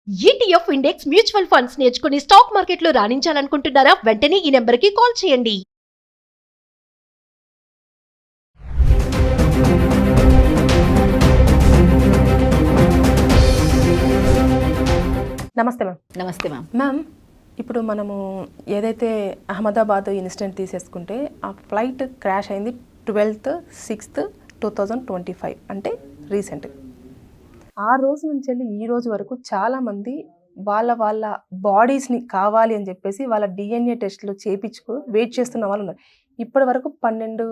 ETF index mutual funds నేర్చుకుని stock మార్కెట్లో రాణించాలనుకుంటున్నారా? వెంటనే ఈ నెంబర్కి కాల్ చేయండి. నమస్తే మ్యామ్. నమస్తే మ్యామ్. మ్యామ్, ఇప్పుడు మనము ఏదైతే అహ్మదాబాద్ ఇన్సిడెంట్ తీసేసుకుంటే ఆ ఫ్లైట్ క్రాష్ అయింది 12/6/2025 అంటే రీసెంట్. ఆ రోజు నుంచి వెళ్ళి ఈ రోజు వరకు చాలామంది వాళ్ళ బాడీస్ని కావాలి అని చెప్పేసి వాళ్ళ డిఎన్ఏ టెస్ట్లు చేయించుకు వెయిట్ చేస్తున్న వాళ్ళు ఉన్నారు. ఇప్పటి వరకు 12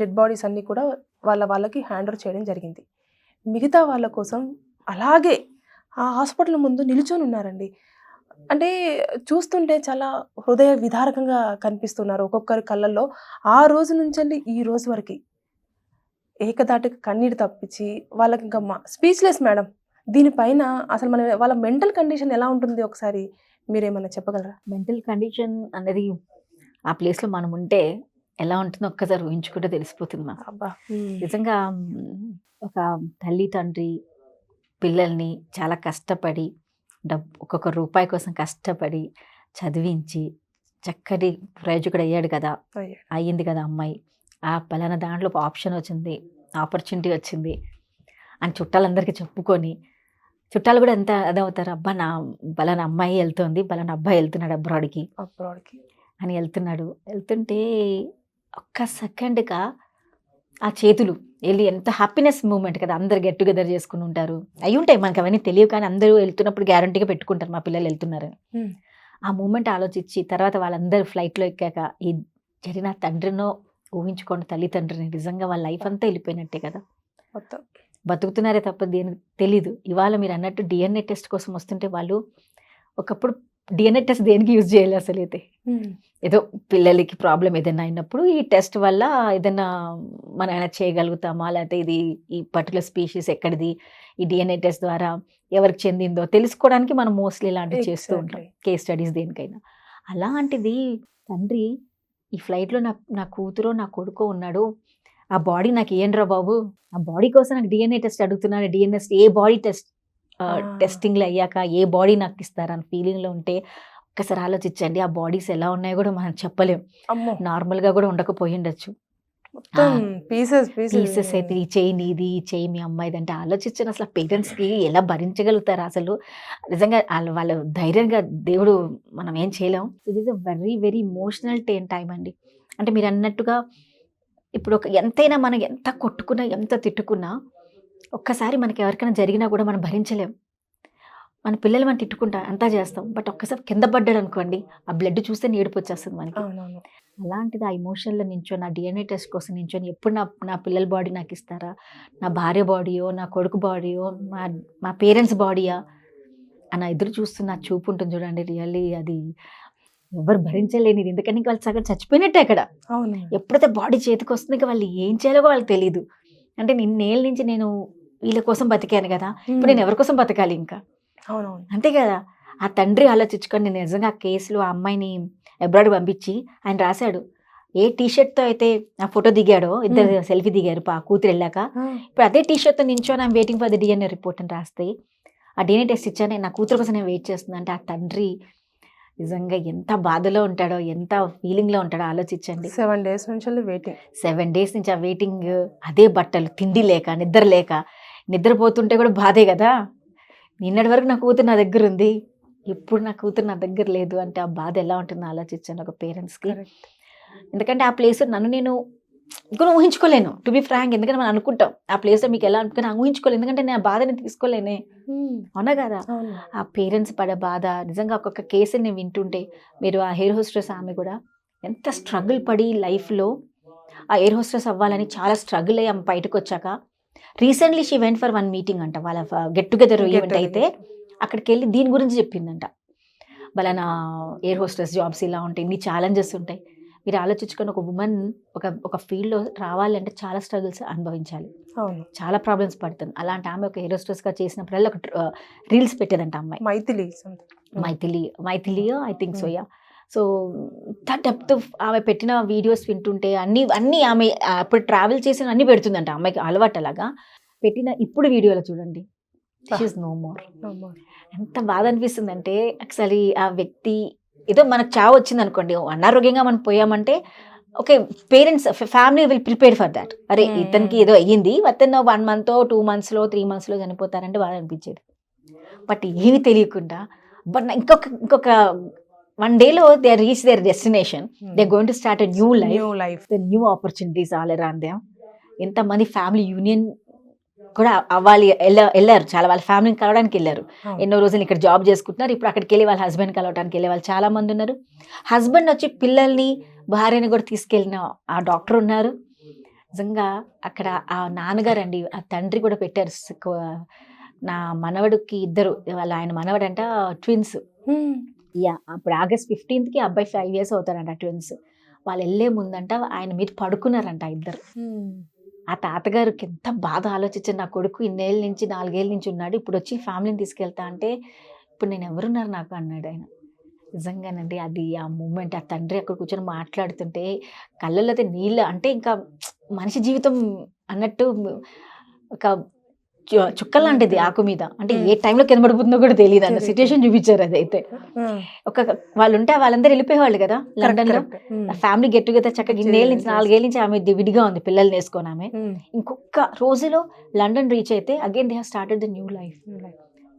డెడ్ బాడీస్ అన్నీ కూడా వాళ్ళకి హ్యాండ్ ఓవర్ చేయడం జరిగింది. మిగతా వాళ్ళ కోసం అలాగే ఆ హాస్పిటల్ ముందు నిలుచొని ఉన్నారండి. అంటే చూస్తుంటే చాలా హృదయ విదారకంగా కనిపిస్తున్నారు ఒక్కొక్కరి కళ్ళల్లో. ఆ రోజు నుంచి ఈ రోజు వరకు ఏకదాటికి కన్నీరు తప్పించి వాళ్ళకి ఇంకా స్పీచ్లెస్ మేడం. దీనిపైన అసలు వాళ్ళ మెంటల్ కండిషన్ ఎలా ఉంటుంది ఒకసారి మీరేమన్నా చెప్పగలరా? మెంటల్ కండిషన్ అనేది ఆ ప్లేస్లో మనం ఉంటే ఎలా ఉంటుందో ఒక్కసారి ఊహించుకుంటే తెలిసిపోతుంది మాకు. అబ్బా, నిజంగా ఒక తల్లి తండ్రి పిల్లల్ని చాలా కష్టపడి ఒక్కొక్క రూపాయి కోసం కష్టపడి చదివించి చక్కటి ప్రయోజకుడు అయ్యింది కదా అమ్మాయి. ఆ పలానా దాంట్లో ఒక ఆప్షన్ వచ్చింది, ఆపర్చునిటీ వచ్చింది అని చుట్టాలందరికీ చెప్పుకొని చుట్టాలు కూడా ఎంత అదవుతారు, అబ్బా నా పలానా అమ్మాయి వెళ్తుంది, పలానా అబ్బాయి వెళ్తున్నాడు అబ్రాడ్కి అని వెళ్తుంటే ఒక్క సెకండ్గా ఆ చేతులు వెళ్ళి ఎంత హ్యాపీనెస్ మూమెంట్ కదా. అందరు గెట్ టుగెదర్ చేసుకుని ఉంటారు, అయి ఉంటాయి మనకు అవన్నీ తెలియవు, కానీ అందరూ వెళ్తున్నప్పుడు గ్యారంటీగా పెట్టుకుంటారు మా పిల్లలు వెళ్తున్నారని. ఆ మూమెంట్ ఆలోచించి తర్వాత వాళ్ళందరూ ఫ్లైట్లో ఎక్కాక ఈ జరిగిన తండ్రినో ఊహించుకోండి, తల్లిదండ్రిని నిజంగా వాళ్ళ లైఫ్ అంతా వెళ్ళిపోయినట్టే కదా. బతుకుతున్నారే తప్ప దేనికి తెలీదు. ఇవాళ మీరు అన్నట్టు డిఎన్ఏ టెస్ట్ కోసం వస్తుంటే వాళ్ళు ఒకప్పుడు డిఎన్ఏ టెస్ట్ దేనికి యూజ్ చేయాలి అసలు అయితే, ఏదో పిల్లలకి ప్రాబ్లం ఏదైనా అయినప్పుడు ఈ టెస్ట్ వల్ల ఏదైనా మనం ఏమైనా చేయగలుగుతామా, లేకపోతే ఇది ఈ పర్టికులర్ స్పీషీస్ ఎక్కడిది, ఈ డిఎన్ఏ టెస్ట్ ద్వారా ఎవరికి చెందిందో తెలుసుకోవడానికి మనం మోస్ట్లీ ఇలాంటివి చేస్తూ ఉంటాం, కేస్ స్టడీస్ దేనికైనా. అలాంటిది తండ్రి ఈ ఫ్లైట్లో నా కూతురో నా కొడుకో ఉన్నాడు, ఆ బాడీ నాకు ఏంట్రా బాబు, ఆ బాడీ కోసం నాకు డిఎన్ఏ టెస్ట్ అడుగుతున్నాను, డిఎన్ఏ ఏ బాడీ టెస్టింగ్లు అయ్యాక ఏ బాడీ నాకు ఇస్తారని ఫీలింగ్లో ఉంటే ఒక్కసారి ఆలోచించండి. ఆ బాడీస్ ఎలా ఉన్నాయో కూడా మనం చెప్పలేం, నార్మల్గా కూడా ఉండకపోయి ఉండొచ్చు. పీసెస్ అయితే ఈ చెయ్యి నీది, ఈ చెయ్యి మీ అమ్మాయిది అంటే ఆలోచించండి. అసలు పేరెంట్స్కి ఎలా భరించగలుగుతారు అసలు. నిజంగా వాళ్ళ ధైర్యంగా దేవుడు మనం ఏం చేయలేం. It is a very very emotional time అండి. అంటే మీరు అన్నట్టుగా ఇప్పుడు ఎంతైనా మనం ఎంత కొట్టుకున్నా ఎంత తిట్టుకున్నా ఒక్కసారి మనకి ఎవరికైనా జరిగినా కూడా మనం భరించలేం. మన పిల్లలు మనం తిట్టుకుంటా అంతా చేస్తాం, బట్ ఒక్కసారి కింద పడ్డాడు అనుకోండి, ఆ బ్లడ్ చూస్తే ఏడుపు వచ్చేస్తుంది మనకి. అలాంటిది ఆ ఇమోషన్లో నించొని, నా డిఎన్ఏ టెస్ట్ కోసం నించొని ఎప్పుడు నా పిల్లల బాడీ నాకు ఇస్తారా, నా భార్య బాడీయో నా కొడుకు బాడీయో మా పేరెంట్స్ బాడీయా అని ఎదురు చూస్తున్న చూపు ఉంటుంది చూడండి. రియల్లీ అది ఎవరు భరించలేనిది. ఎందుకంటే ఇంకా వాళ్ళు సగం చచ్చిపోయినట్టే అక్కడ. ఎప్పుడైతే బాడీ చేతికి వస్తుంది ఇంకా వాళ్ళు ఏం చేయాలో వాళ్ళకి తెలియదు. అంటే నిన్నేళ్ళ నుంచి నేను వీళ్ళ కోసం బతికాను కదా, ఇప్పుడు నేను ఎవరి కోసం బతకాలి ఇంకా, అంతే కదా. ఆ తండ్రి ఆలోచించుకొని నేను నిజంగా ఆ కేసులో ఆ అమ్మాయిని అబ్రాడ్ పంపించి ఆయన రాశాడు, ఏ టీషర్ట్తో అయితే ఆ ఫోటో దిగాడో, ఇద్దరు సెల్ఫీ దిగారు కూతురు వెళ్ళాక, ఇప్పుడు అదే టీషర్ట్తో నించోని I'm waiting for the DNA report అని రాస్తే ఆ డిఎన్ఏ టెస్ట్ ఇచ్చాను, నా కూతురు కోసం నేను వెయిట్ చేస్తుంది అంటే ఆ తండ్రి నిజంగా ఎంత బాధలో ఉంటాడో, ఎంత ఫీలింగ్లో ఉంటాడో ఆలోచించండి. 7 days నుంచి ఆ వెయిటింగ్, అదే బట్టలు, తిండి లేక నిద్ర లేక, నిద్రపోతుంటే కూడా బాధే కదా. నిన్నటి వరకు నా కూతురు నా దగ్గర ఉంది, ఇప్పుడు నా కూతురు నా దగ్గర లేదు అంటే ఆ బాధ ఎలా ఉంటుందో ఆలోచించండి ఒక పేరెంట్స్కి. ఎందుకంటే ఆ ప్లేస్ నేను ఊహించుకోలేను, టు బి ఫ్రాంక్. ఎందుకంటే మనం అనుకుంటాం ఆ ప్లేస్లో మీకు ఎలా అనుకుని ఊహించుకోలేను, ఎందుకంటే నేను ఆ బాధని తీసుకోలేనే, అవునా కదా. ఆ పేరెంట్స్ పడే బాధ నిజంగా ఒక్కొక్క కేసుని నేను వింటుంటే, మీరు ఆ ఎయిర్ హోస్టెస్ ఆమె కూడా ఎంత స్ట్రగుల్ పడి లైఫ్లో ఆ ఎయిర్ హోస్టెస్ అవ్వాలని చాలా స్ట్రగుల్ అయ్యి ఆమె బయటకు వచ్చాక recently she went for 1 meeting అంట, వాళ్ళ గెట్ టుగెదర్ ఈవెంట్ అయితే అక్కడికి వెళ్ళి దీని గురించి చెప్పిందంట. వాళ్ళ ఎయిర్ హోస్టెస్ జాబ్స్ ఇలా ఉంటాయి, ఇన్ని ఛాలెంజెస్ ఉంటాయి. మీరు ఆలోచించుకొని ఒక ఉమెన్ ఒక ఫీల్డ్లో రావాలంటే చాలా స్ట్రగుల్స్ అనుభవించాలి, చాలా ప్రాబ్లమ్స్ పడుతుంది. అలాంటి ఆమె ఒక ఎయిర్ హోస్టెస్గా చేసినప్పుడల్లా ఒక రీల్స్ పెట్టేదంట అమ్మాయి, Maithili I think so. So depth ఆమె పెట్టిన వీడియోస్ వింటుంటే అన్నీ ఆమె అప్పుడు ట్రావెల్ చేసిన అన్నీ పెడుతుందంట. అమ్మాయికి అలవాటు అలాగా పెట్టిన ఇప్పుడు వీడియోలో చూడండి షీఈస్ నో మోర్. ఎంత బాధ అనిపిస్తుంది అంటే అసలు ఆ వ్యక్తి ఏదో మనకు చావు వచ్చింది అనుకోండి, అనారోగ్యంగా మనం పోయామంటే okay, parents family will prepare for that. అరే ఇతనికి ఏదో అయ్యింది, అతను 1 month 2 months 3 months చనిపోతారంటే బాధ అనిపించేది. బట్ ఏమి తెలియకుండా బట్ ఇంకొక 1 dayలో they reach their destination, they going to start a new life, the new opportunities all around them. ఎంతమంది ఫ్యామిలీ యూనియన్ కూడా అవ్వాలి, వెళ్ళారు చాలా, వాళ్ళ ఫ్యామిలీని కలవడానికి వెళ్ళారు. ఎన్నో రోజులు ఇక్కడ జాబ్ చేసుకుంటున్నారు, ఇప్పుడు అక్కడికి వెళ్ళి వాళ్ళ హస్బెండ్ కలవడానికి వెళ్ళే వాళ్ళు చాలా మంది ఉన్నారు. హస్బెండ్ వచ్చి పిల్లల్ని భార్యని కూడా తీసుకెళ్ళిన ఆ డాక్టర్ ఉన్నారు. నిజంగా అక్కడ ఆ నాన్నగారు అండి, ఆ తండ్రి కూడా పెట్టారు. నా మనవడికి 2 వాళ్ళ ఆయన మనవడంట ట్విన్స్. అప్పుడు August 15th అబ్బాయి 5 years అవుతారంట ట్విన్స్. వాళ్ళు వెళ్ళే ముందంట ఆయన మీద పడుకున్నారంట 2. ఆ తాతగారికి ఎంత బాధ ఆలోచించారు, నా కొడుకు 4 ఏళ్ళ నుంచి ఉన్నాడు, ఇప్పుడు వచ్చి ఫ్యామిలీని తీసుకెళ్తా అంటే ఇప్పుడు నేను ఎవరున్నారు నాకు అన్నాడు ఆయన. నిజంగానండి అది ఆ మూమెంట్, ఆ తండ్రి అక్కడ కూర్చొని మాట్లాడుతుంటే కళ్ళల్లో అయితే నీళ్ళు, అంటే ఇంకా మనిషి జీవితం అన్నట్టు ఒక చుక్క లాంటిది ఆకు మీద, అంటే ఏ టైంలో కింద పడిపోతుందో కూడా తెలియదు అన్న సిచ్యువేషన్ చూపించారు. అదైతే వాళ్ళు ఉంటే వాళ్ళందరూ వెళ్ళిపోయేవాళ్ళు కదా లండన్ లో, ఫ్యామిలీ గెట్ టుగెదర్ చక్కగా 4 ఏళ్ళ నుంచి ఆమె విడిగా ఉంది పిల్లల్ని వేసుకొని. ఆమె ఇంకొక రోజులో లండన్ రీచ్ అయితే again they have started the new life.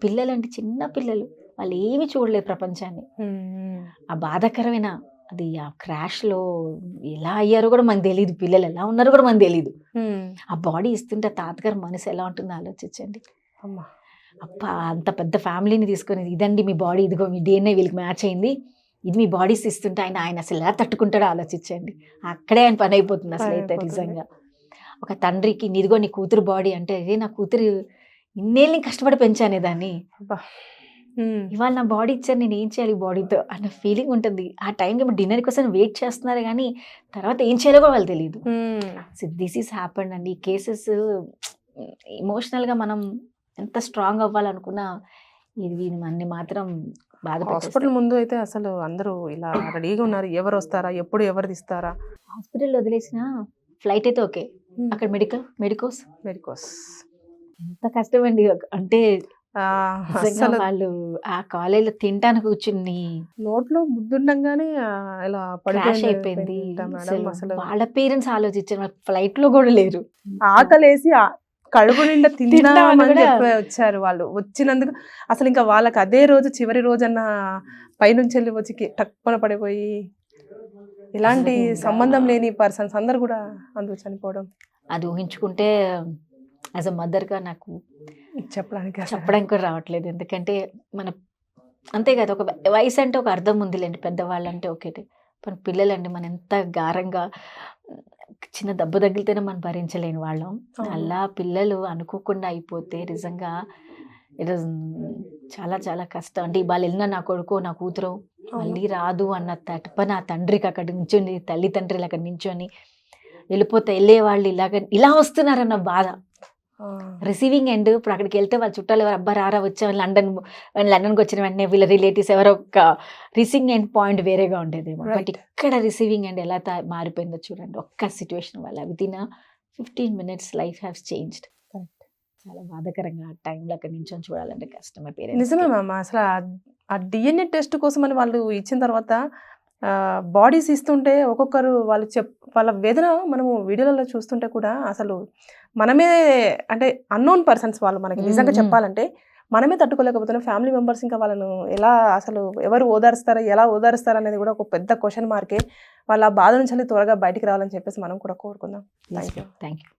పిల్లలు అంటే చిన్న పిల్లలు, వాళ్ళు ఏమి చూడలేదు ప్రపంచాన్ని. ఆ బాధాకరమైన అది ఆ క్రాష్లో ఎలా అయ్యారో కూడా మనకు తెలియదు, పిల్లలు ఎలా ఉన్నారో కూడా మనకు తెలియదు. ఆ బాడీ ఇస్తుంటే తాతగారు మనసు ఎలా ఉంటుందో ఆలోచించండి. అప్ప అంత పెద్ద ఫ్యామిలీని తీసుకొని ఇదండి మీ బాడీ, ఇదిగో మీ DNA వీళ్ళకి మ్యాచ్ అయింది, ఇది మీ బాడీస్ ఇస్తుంటే ఆయన అసలు ఎలా తట్టుకుంటాడో ఆలోచించండి. అక్కడే ఆయన పని అయిపోతుంది అసలు అయితే నిజంగా. ఒక తండ్రికి ఇదిగో నీ కూతురు బాడీ అంటే, అదే నా కూతురు ఇన్నేళ్ళని కష్టపడి పెంచానే దాన్ని, ఇవాళ నా బాడీ ఇచ్చారు, నేను ఏం చేయాలి బాడీతో అన్న ఫీలింగ్ ఉంటుంది. ఆ టైంకి డిన్నర్ కోసం వెయిట్ చేస్తున్నారు కానీ తర్వాత ఏం చేయాలో కూడా వాళ్ళు తెలియదు. సో దిస్ ఈస్ హ్యాపెండ్ అండి. ఈ కేసెస్ ఎమోషనల్గా మనం ఎంత స్ట్రాంగ్ అవ్వాలనుకున్నా ఇది మనని మాత్రం హాస్పిటల్ ముందు అయితే అసలు అందరూ ఇలా రెడీగా ఉన్నారు, ఎవరు వస్తారా, ఎప్పుడు ఎవరు తీస్తారా. హాస్పిటల్ వదిలేసిన ఫ్లైట్ అయితే ఓకే, అక్కడ మెడికోస్ ఎంత కష్టం అండి. అంటే వాళ్ళు ఆ కాలేజీలో తింటానికి కూర్చుని నోట్లో ముద్దుండగానే ఇలా క్రాష్ అయిపోయింది. వాళ్ళ పేరెంట్స్ ఆలోచించారు, ఫ్లైట్ లో కూడా లేరు, ఆకలేసి కడుపు నిండా తిందామని చెప్పి వచ్చారు. వాళ్ళు వచ్చినందుకు అసలు ఇంకా వాళ్ళకి అదే రోజు చివరి రోజు అన్న పైనుంచి వెళ్ళి వచ్చి టక్కున పడిపోయి ఇలాంటి సంబంధం లేని పర్సన్స్ అందరు కూడా అందుకు చనిపోవడం, అది ఊహించుకుంటే యాజ్ అ మదర్గా నాకు చెప్పడానికి కూడా రావట్లేదు. ఎందుకంటే మన అంతే కదా, ఒక వయసు అంటే ఒక అర్థం ఉందిలేండి, పెద్దవాళ్ళు అంటే ఒకటి, మన పిల్లలండి మనం ఎంత గారంగా చిన్న దెబ్బ తగిలితేనే మనం భరించలేని వాళ్ళం. అలా పిల్లలు అనుకోకుండా అయిపోతే నిజంగా ఇట్ ఇస్ చాలా చాలా కష్టం. అంటే వాళ్ళు వెళ్ళిన నా కొడుకు నా కూతురు మళ్ళీ రాదు అన్న తటపన ఆ తండ్రికి అక్కడ నించొని, తల్లిదండ్రులు అక్కడ నించొని వెళ్ళిపోతే వెళ్ళే వాళ్ళు ఇలా వస్తున్నారన్న బాధ. రిసీవింగ్ ఎండ్ ఇప్పుడు అక్కడికి వెళ్తే వాళ్ళ చుట్టాలు ఎవరు అబ్బా రారా వచ్చాము లండన్కి వచ్చిన వెంటనే వీళ్ళ రిలేటివ్స్ ఎవరో ఒక రిసీవింగ్ ఎండ్ పాయింట్ వేరేగా ఉండేదేమో. బట్ ఇక్కడ రిసీవింగ్ ఎండ్ ఎలా మారిపోయిందో చూడండి ఒక్క సిచ్యువేషన్ వల్ల. Within 15 minutes life has changed. చాలా బాధాకరంగా ఆ టైంలో అక్కడి నుంచి చూడాలంటే కష్టమే పేరెంట్స్. నిజమే మ్యామ్. అసలు ఆ DNA టెస్ట్ కోసం అని వాళ్ళు ఇచ్చిన తర్వాత బాడీస్ ఇస్తుంటే ఒక్కొక్కరు వాళ్ళ వేదన మనము వీడియోలలో చూస్తుంటే కూడా అసలు మనమే అంటే అన్నోన్ పర్సన్స్ వాళ్ళు మనకి నిజంగా చెప్పాలంటే మనమే తట్టుకోలేకపోతున్నాం. ఫ్యామిలీ మెంబర్స్ ఇంకా వాళ్ళను ఎలా అసలు ఎవరు ఎలా ఓదారుస్తారు అనేది కూడా ఒక పెద్ద క్వశ్చన్ మార్కే. వాళ్ళ బాధ నుంచి త్వరగా బయటికి రావాలని చెప్పేసి మనం కూడా కోరుకుందాం. Thank you.